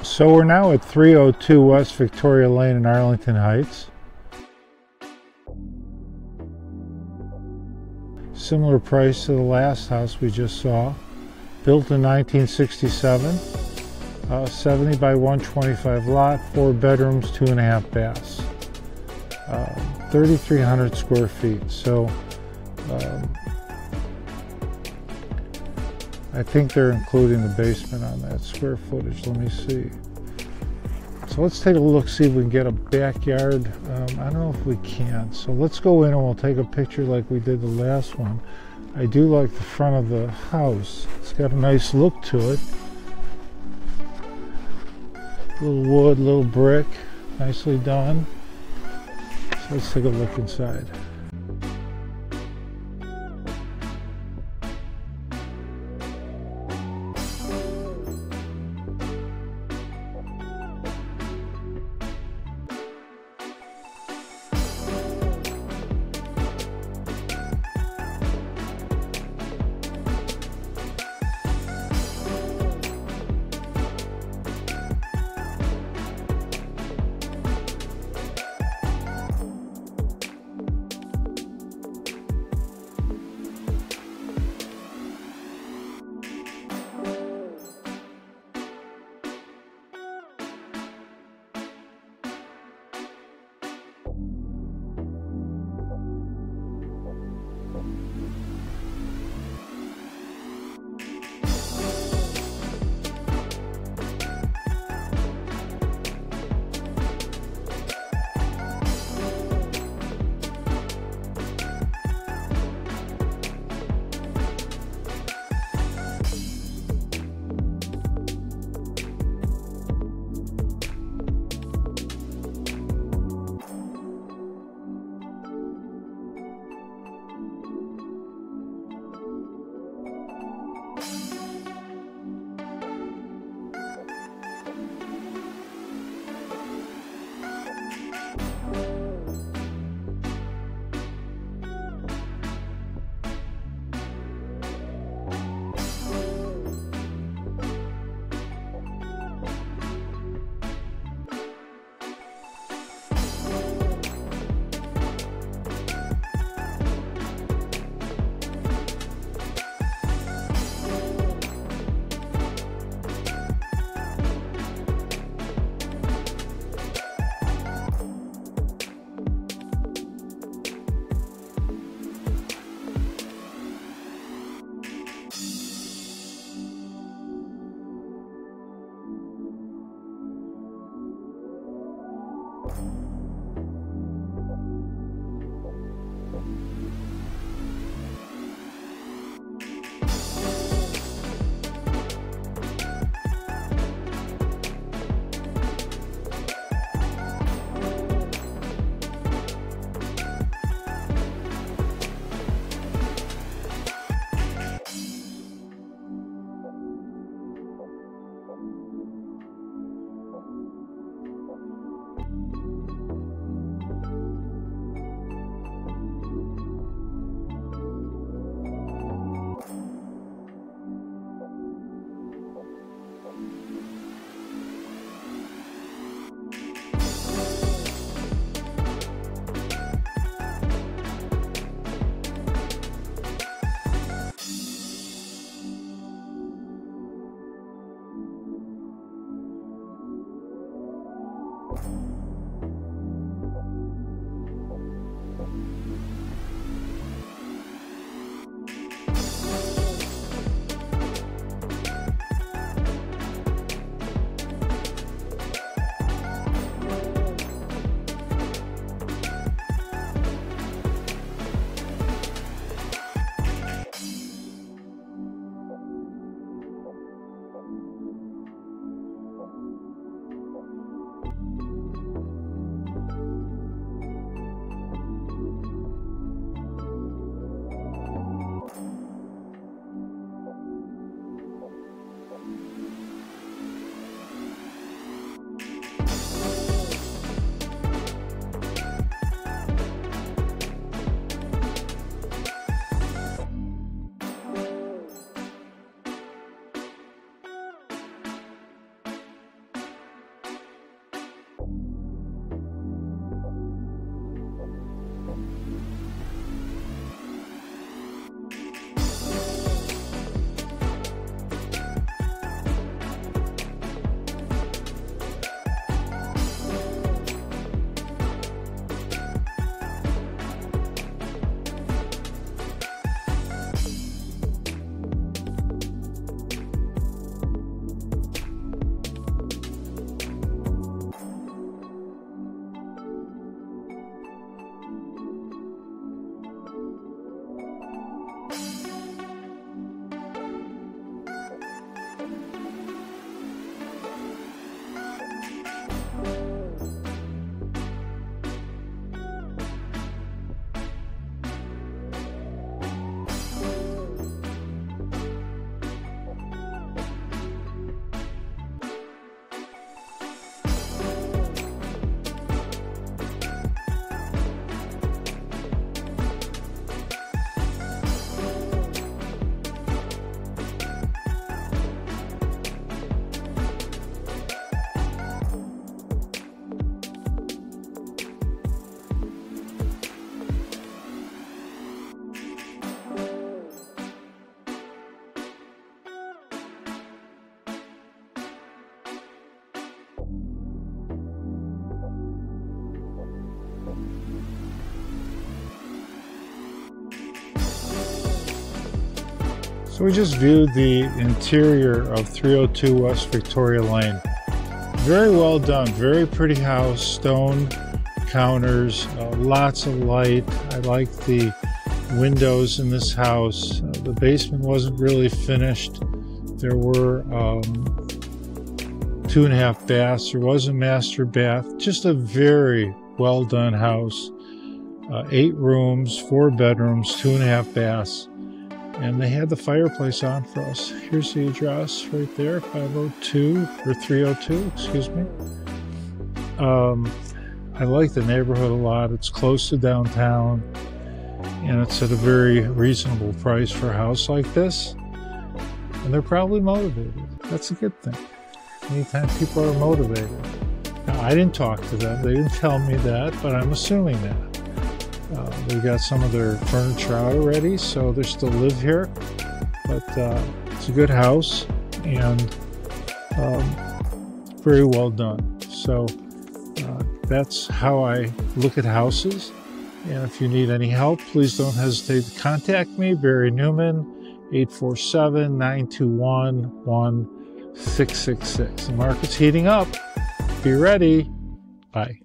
So we're now at 302 West Victoria Lane in Arlington Heights. Similar price to the last house we just saw. Built in 1967, 70 by 125 lot, 4 bedrooms, 2.5 baths, 3,300 square feet. So I think they're including the basement on that square footage. Let me see. So let's take a look, see if we can get a backyard. I don't know if we can. So let's go in and we'll take a picture like we did the last one. I do like the front of the house. It's got a nice look to it. Little wood, little brick, nicely done. So let's take a look inside. So we just viewed the interior of 302 West Victoria Lane. Very well done, very pretty house, stone counters, lots of light. I like the windows in this house. The basement wasn't really finished. There were 2.5 baths. There was a master bath. Just a very well done house. 8 rooms, 4 bedrooms, 2.5 baths. And they had the fireplace on for us. Here's the address right there, 502 or 302, excuse me. I like the neighborhood a lot. It's close to downtown, and it's at a very reasonable price for a house like this. And they're probably motivated. That's a good thing. Anytime people are motivated. Now, I didn't talk to them. They didn't tell me that, but I'm assuming that. They got some of their furniture out already, so they still live here. But it's a good house and very well done. So that's how I look at houses. And if you need any help, please don't hesitate to contact me, Barry Newman, 847-921-1666. The market's heating up. Be ready. Bye.